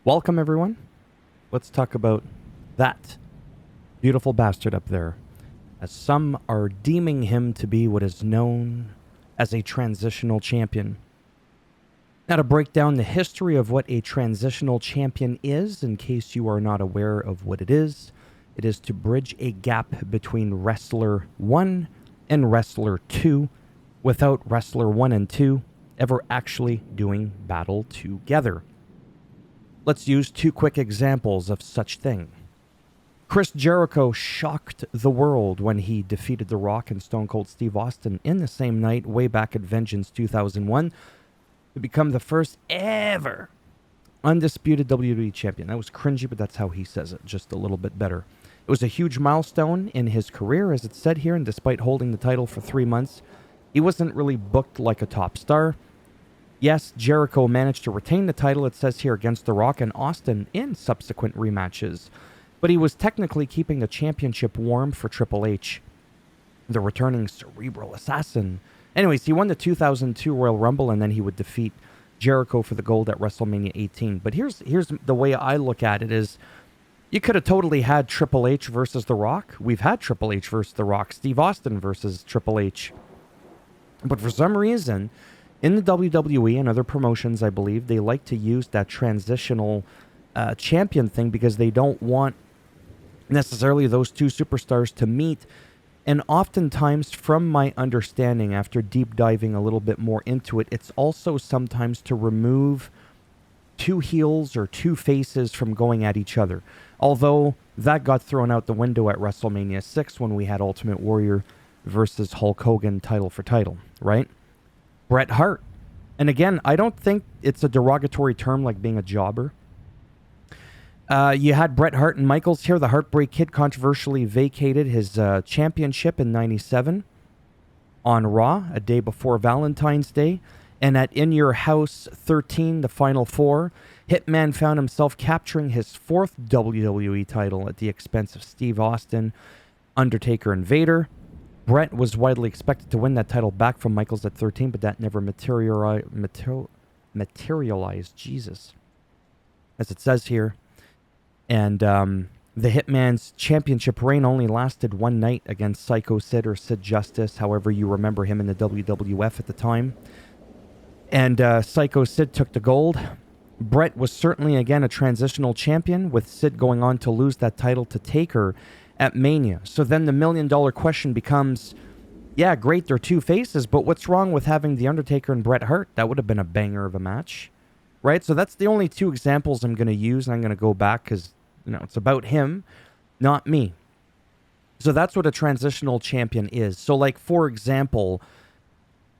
Welcome, everyone. Let's talk about that beautiful bastard up there, as some are deeming him to be what is known as a transitional champion. Now, to break down the history of what a transitional champion is, in case you are not aware of what it is to bridge a gap between Wrestler 1 and Wrestler 2 without Wrestler 1 and 2 ever actually doing battle together. Let's use two quick examples of such thing. Chris Jericho shocked the world when he defeated The Rock and Stone Cold Steve Austin in the same night way back at Vengeance 2001 to become the first ever undisputed WWE champion. That was cringy, but that's how he says it, just a little bit better. It was a huge milestone in his career, as it said here, and despite holding the title for 3 months, he wasn't really booked like a top star. Yes, Jericho managed to retain the title, it says here, against The Rock and Austin in subsequent rematches, but he was technically keeping the championship warm for Triple H, the returning cerebral assassin. Anyways, he won the 2002 Royal Rumble, and then he would defeat Jericho for the gold at WrestleMania 18. But here's the way I look at it is, you could have totally had Triple H versus The Rock. We've had Triple H versus The Rock, Steve Austin versus Triple H. But for some reason, in the WWE and other promotions, I believe, they like to use that transitional champion thing because they don't want necessarily those two superstars to meet. And oftentimes, from my understanding, after deep diving a little bit more into it, it's also sometimes to remove two heels or two faces from going at each other. Although that got thrown out the window at WrestleMania 6 when we had Ultimate Warrior versus Hulk Hogan title for title, right? Bret Hart. And again, I don't think it's a derogatory term like being a jobber. You had Bret Hart and Michaels here. The Heartbreak Kid controversially vacated his championship in '97 on Raw, a day before Valentine's Day. And at In Your House 13, the Final Four, Hitman found himself capturing his fourth WWE title at the expense of Steve Austin, Undertaker, and Vader. Bret was widely expected to win that title back from Michaels at 13, but that never materialized. Jesus. As it says here. And the Hitman's championship reign only lasted one night against Psycho Sid or Sid Justice, however you remember him in the WWF at the time. And Psycho Sid took the gold. Bret was certainly, again, a transitional champion, with Sid going on to lose that title to Taker at Mania. So then the $1 million question becomes, yeah, great, they're two faces, but what's wrong with having The Undertaker and Bret Hart? That would have been a banger of a match, right? So that's the only two examples I'm going to use, and I'm going to go back because, it's about him, not me. So that's what a transitional champion is. So, like, for example,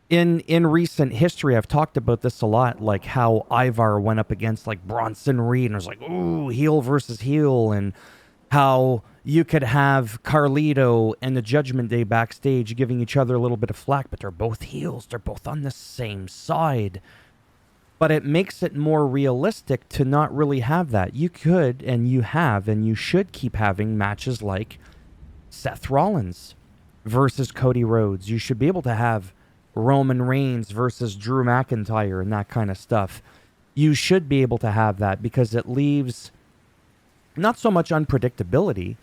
in recent history, I've talked about this a lot, like how Ivar went up against, like, Bronson Reed, and it was like, ooh, heel versus heel, and how you could have Carlito and the Judgment Day backstage giving each other a little bit of flack, but they're both heels. They're both on the same side. But it makes it more realistic to not really have that. You could, and you have, and you should keep having matches like Seth Rollins versus Cody Rhodes. You should be able to have Roman Reigns versus Drew McIntyre and that kind of stuff. You should be able to have that because it leaves not so much unpredictability,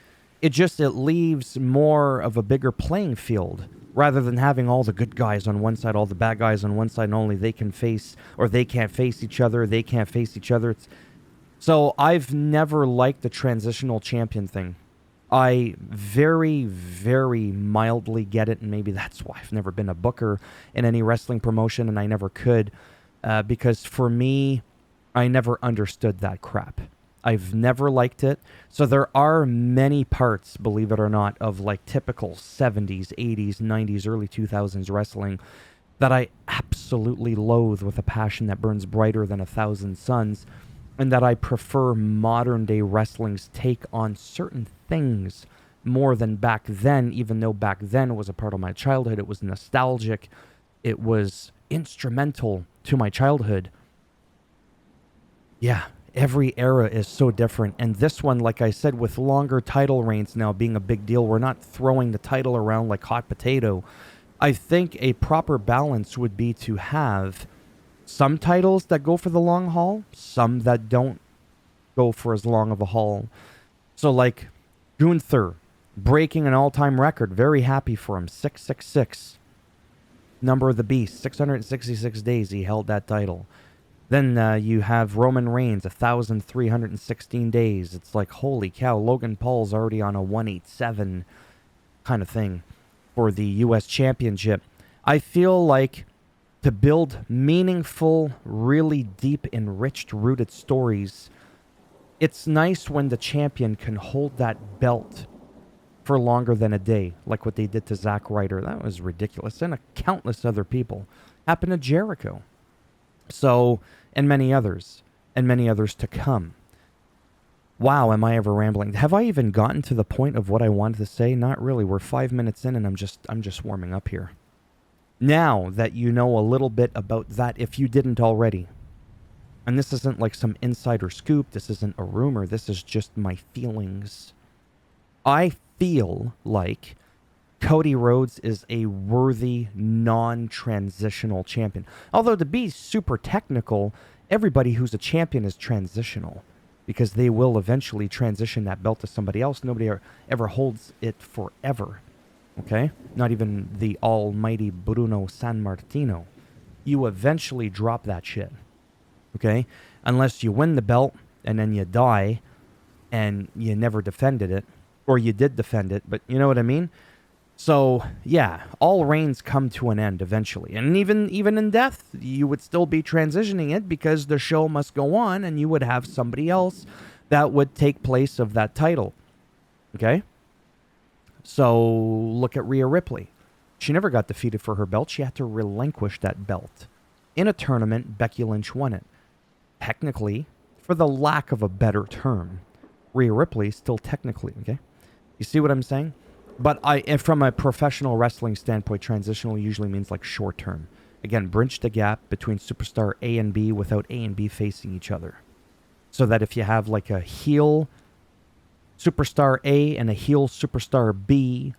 it leaves more of a bigger playing field rather than having all the good guys on one side, all the bad guys on one side, and only they can face, or they can't face each other, they can't face each other. So I've never liked the transitional champion thing. I very, very mildly get it, and maybe that's why I've never been a booker in any wrestling promotion, and I never could, because for me, I never understood that crap. I've never liked it. So there are many parts, believe it or not, of like typical 70s, 80s, 90s, early 2000s wrestling that I absolutely loathe with a passion that burns brighter than 1,000 suns, and that I prefer modern day wrestling's take on certain things more than back then, even though back then it was a part of my childhood. It was nostalgic. It was instrumental to my childhood. Yeah. Every era is so different, and this one, like I said, with longer title reigns now being a big deal, we're not throwing the title around like hot potato. I think a proper balance would be to have some titles that go for the long haul, some that don't go for as long of a haul. So like Gunther breaking an all-time record. Very happy for him. 666. Number of the beast. 666 days he held that title. Then you have Roman Reigns, 1,316 days. It's like, holy cow, Logan Paul's already on a 187 kind of thing for the U.S. Championship. I feel like to build meaningful, really deep, enriched, rooted stories, it's nice when the champion can hold that belt for longer than a day, like what they did to Zack Ryder. That was ridiculous. And countless other people. Happened to Jericho. So, and many others to come. Wow, am I ever rambling? Have I even gotten to the point of what I wanted to say? Not really. We're 5 minutes in and I'm just warming up here. Now that you know a little bit about that, if you didn't already, and this isn't like some insider scoop, this isn't a rumor, this is just my feelings. I feel like Cody Rhodes is a worthy non-transitional champion. Although to be super technical, everybody who's a champion is transitional because they will eventually transition that belt to somebody else. Nobody ever holds it forever. Okay? Not even the almighty Bruno Sammartino. You eventually drop that shit. Okay? Unless you win the belt and then you die and you never defended it. Or you did defend it, but you know what I mean? So, yeah, all reigns come to an end eventually. And even in death, you would still be transitioning it because the show must go on and you would have somebody else that would take place of that title. Okay? So, look at Rhea Ripley. She never got defeated for her belt. She had to relinquish that belt. In a tournament, Becky Lynch won it. Technically, for the lack of a better term, Rhea Ripley still technically, okay? You see what I'm saying? But from a professional wrestling standpoint, transitional usually means like short term. Again, bridge the gap between superstar A and B without A and B facing each other. So that if you have like a heel superstar A and a heel superstar B,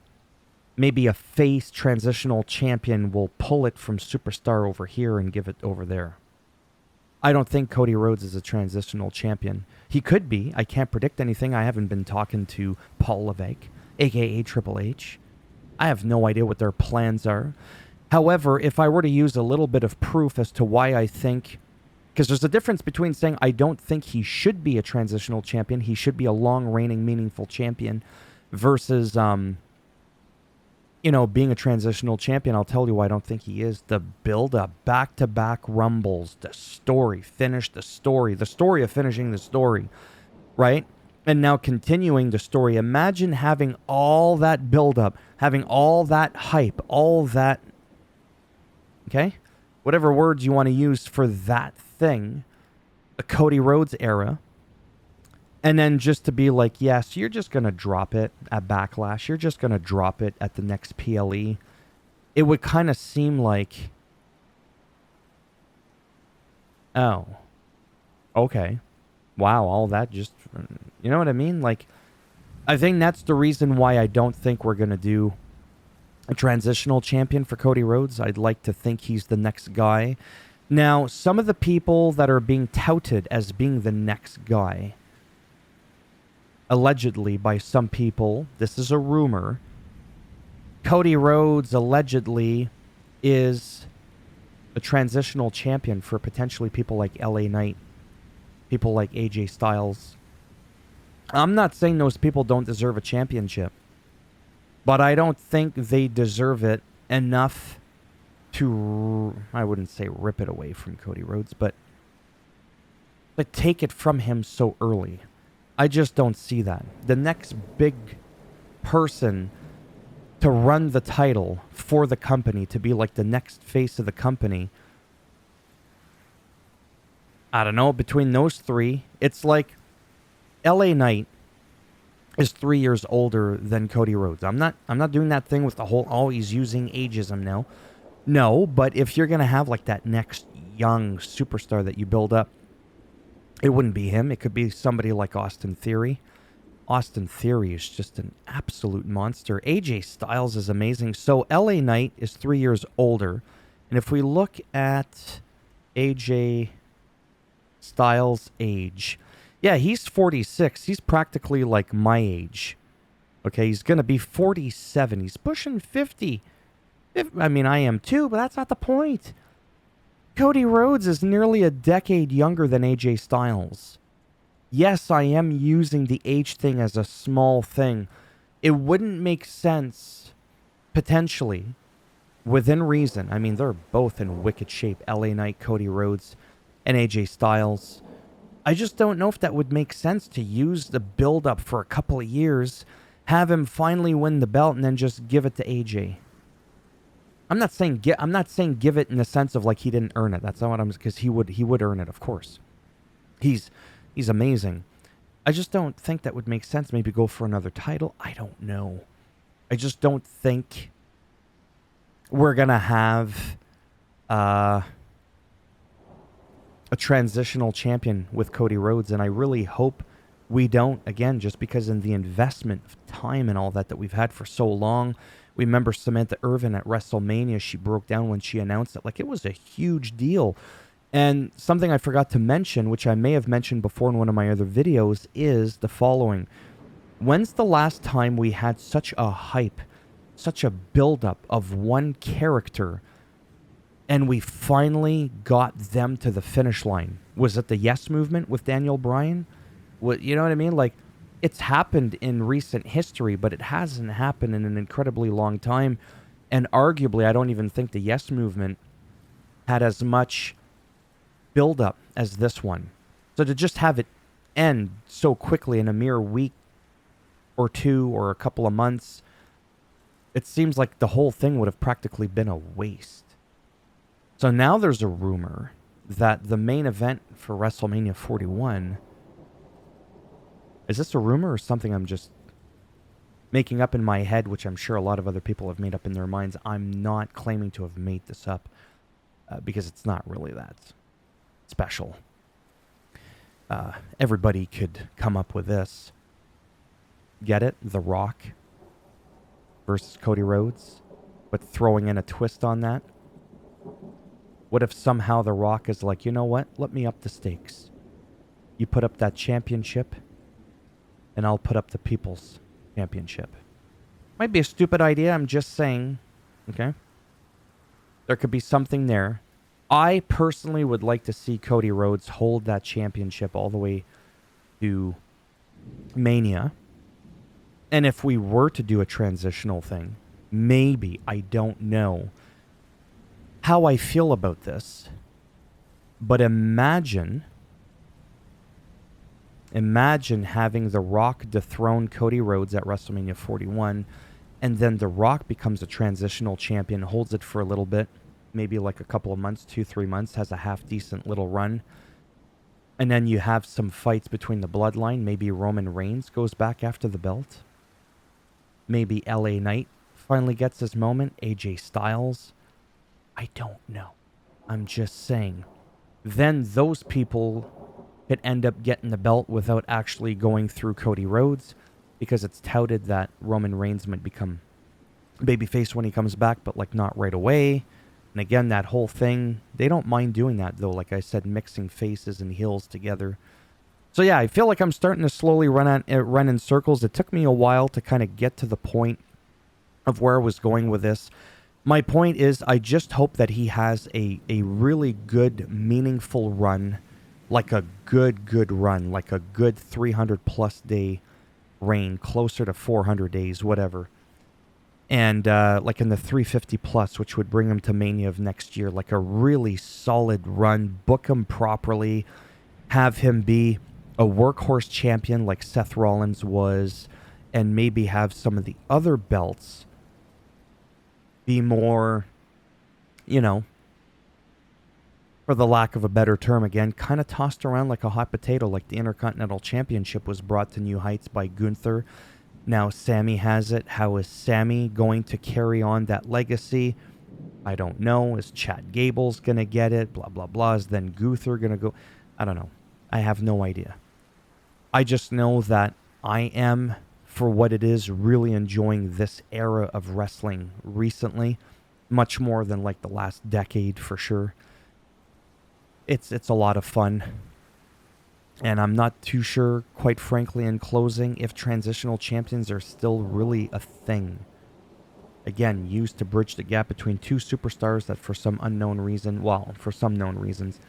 maybe a face transitional champion will pull it from superstar over here and give it over there. I don't think Cody Rhodes is a transitional champion. He could be. I can't predict anything. I haven't been talking to Paul Levesque, a.k.a. Triple H. I have no idea what their plans are. However, if I were to use a little bit of proof as to why I think... Because there's a difference between saying I don't think he should be a transitional champion, he should be a long-reigning, meaningful champion, versus, being a transitional champion. I'll tell you why I don't think he is. The build-up, back-to-back rumbles, the story, finish the story of finishing the story, right? And now continuing the story. Imagine having all that build-up, having all that hype, all that, okay? Whatever words you want to use for that thing, the Cody Rhodes era, and then just to be like, yes, you're just going to drop it at Backlash. You're just going to drop it at the next PLE. It would kind of seem like, oh, okay. Wow, all that just, you know what I mean? Like, I think that's the reason why I don't think we're going to do a transitional champion for Cody Rhodes. I'd like to think he's the next guy. Now, some of the people that are being touted as being the next guy, allegedly by some people, this is a rumor, Cody Rhodes allegedly is a transitional champion for potentially people like LA Knight, people like AJ Styles. I'm not saying those people don't deserve a championship, but I don't think they deserve it enough to, I wouldn't say rip it away from Cody Rhodes, but take it from him so early. I just don't see that. The next big person to run the title for the company, to be like the next face of the company, I don't know, between those three, it's like LA Knight is 3 years older than Cody Rhodes. I'm not doing that thing with the whole, oh, he's using ageism now. No, but if you're going to have like that next young superstar that you build up, it wouldn't be him. It could be somebody like Austin Theory. Austin Theory is just an absolute monster. AJ Styles is amazing. So LA Knight is 3 years older. And if we look at AJ Styles' age, Yeah, he's 46. He's practically like my age. Okay, he's going to be 47. He's pushing 50. I mean, I am too, but that's not the point. Cody Rhodes is nearly a decade younger than AJ Styles. Yes, I am using the age thing as a small thing. It wouldn't make sense, potentially, within reason. I mean, they're both in wicked shape. LA Knight, Cody Rhodes, and AJ Styles. I just don't know if that would make sense to use the build-up for a couple of years, have him finally win the belt, and then just give it to AJ. I'm not saying give it in the sense of like he didn't earn it. That's not what I'm, because he would earn it, of course. He's amazing. I just don't think that would make sense. Maybe go for another title. I don't know. I just don't think we're gonna have a transitional champion with Cody Rhodes, and I really hope we don't, again, just because in the investment of time and all that we've had for so long. We remember Samantha Irvin at WrestleMania. She broke down when she announced it. Like, it was a huge deal. And something I forgot to mention, which I may have mentioned before in one of my other videos, is the following. When's the last time we had such a hype, such a buildup of one character, and we finally got them to the finish line? Was it the Yes Movement with Daniel Bryan? What, you know what I mean? Like, it's happened in recent history, but it hasn't happened in an incredibly long time. And arguably, I don't even think the Yes Movement had as much build-up as this one. So to just have it end so quickly in a mere week or two or a couple of months, it seems like the whole thing would have practically been a waste. So now there's a rumor that the main event for WrestleMania 41... Is this a rumor or something I'm just making up in my head, which I'm sure a lot of other people have made up in their minds? I'm not claiming to have made this up because it's not really that special. Everybody could come up with this. Get it? The Rock versus Cody Rhodes, but throwing in a twist on that. What if somehow The Rock is like, you know what? Let me up the stakes. You put up that championship, and I'll put up the People's Championship. Might be a stupid idea, I'm just saying. Okay? There could be something there. I personally would like to see Cody Rhodes hold that championship all the way to Mania. And if we were to do a transitional thing, maybe, I don't know how I feel about this, but imagine having The Rock dethrone Cody Rhodes at WrestleMania 41, and then The Rock becomes a transitional champion, holds it for a little bit, maybe like a couple of months, 2-3 months, has a half-decent little run, and then you have some fights between the bloodline. Maybe Roman Reigns goes back after the belt. Maybe LA Knight finally gets his moment. AJ Styles. I don't know. I'm just saying. Then those people could end up getting the belt without actually going through Cody Rhodes, because it's touted that Roman Reigns might become babyface when he comes back, but like not right away. And again, that whole thing, they don't mind doing that though. Like I said, mixing faces and heels together. So yeah, I feel like I'm starting to slowly run in circles. It took me a while to kind of get to the point of where I was going with this. My point is, I just hope that he has a really good, meaningful run. Like a good run, like a good 300 plus day reign, closer to 400 days, whatever. And like in the 350 plus, which would bring him to Mania of next year, like a really solid run, book him properly, have him be a workhorse champion like Seth Rollins was, and maybe have some of the other belts be more, you know, for the lack of a better term again, kind of tossed around like a hot potato, like the Intercontinental Championship was brought to new heights by Gunther. Now Sammy has it. How is Sammy going to carry on that legacy? I don't know. Is Chad Gable's going to get it? Blah, blah, blah. Is then Gunther going to go? I don't know. I have no idea. I just know that I am, for what it is, really enjoying this era of wrestling recently, much more than like the last decade for sure. It's a lot of fun. And I'm not too sure, quite frankly, in closing, if transitional champions are still really a thing. Again, used to bridge the gap between two superstars that for some unknown reason, well, for some known reasons,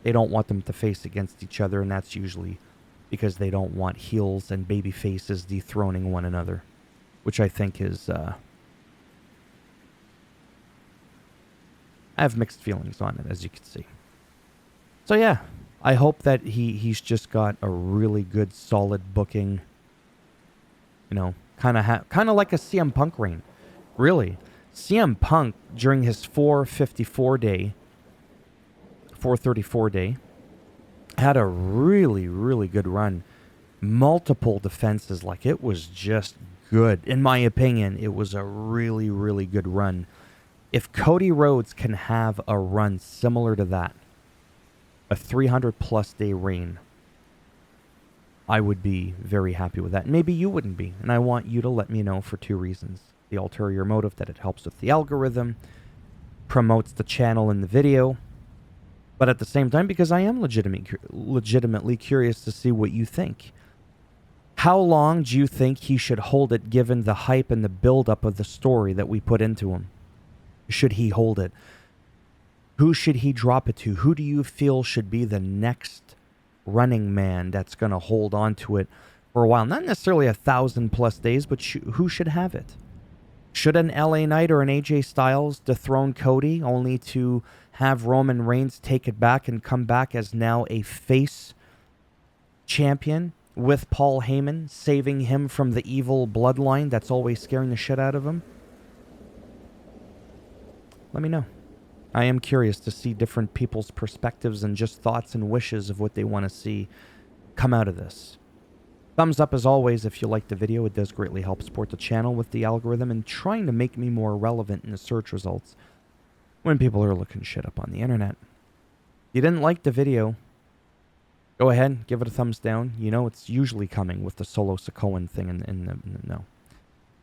they don't want them to face against each other, and that's usually because they don't want heels and baby faces dethroning one another, which I think is, I have mixed feelings on it, as you can see. So yeah, I hope that he's just got a really good, solid booking. You know, kind of like a CM Punk reign. Really, CM Punk during his 434 day, 434 day, had a really, really good run. Multiple defenses, like it was just good. In my opinion, it was a really, really good run. If Cody Rhodes can have a run similar to that, a 300 plus day reign, I would be very happy with that. Maybe you wouldn't be, and I want you to let me know for two reasons. The ulterior motive that it helps with the algorithm, promotes the channel and the video, but at the same time, because I am legitimately curious to see what you think. How long do you think he should hold it given the hype and the build-up of the story that we put into him? Should he hold it? Who should he drop it to? Who do you feel should be the next running man that's going to hold on to it for a while? Not necessarily 1,000 plus days, but who should have it? Should an LA Knight or an AJ Styles dethrone Cody only to have Roman Reigns take it back and come back as now a face champion with Paul Heyman saving him from the evil bloodline that's always scaring the shit out of him? Let me know. I am curious to see different people's perspectives and just thoughts and wishes of what they want to see come out of this. Thumbs up as always if you liked the video. It does greatly help support the channel with the algorithm and trying to make me more relevant in the search results when people are looking shit up on the internet. If you didn't like the video, go ahead, give it a thumbs down. You know it's usually coming with the Solo Sikoan thing no.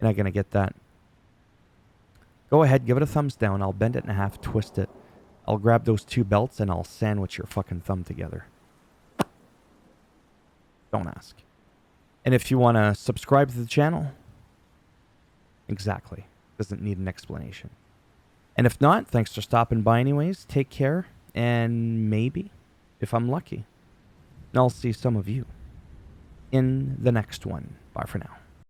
You're not going to get that. Go ahead, give it a thumbs down. I'll bend it in half, twist it. I'll grab those two belts and I'll sandwich your fucking thumb together. Don't ask. And if you want to subscribe to the channel, exactly. Doesn't need an explanation. And if not, thanks for stopping by anyways. Take care. And maybe, if I'm lucky, I'll see some of you in the next one. Bye for now.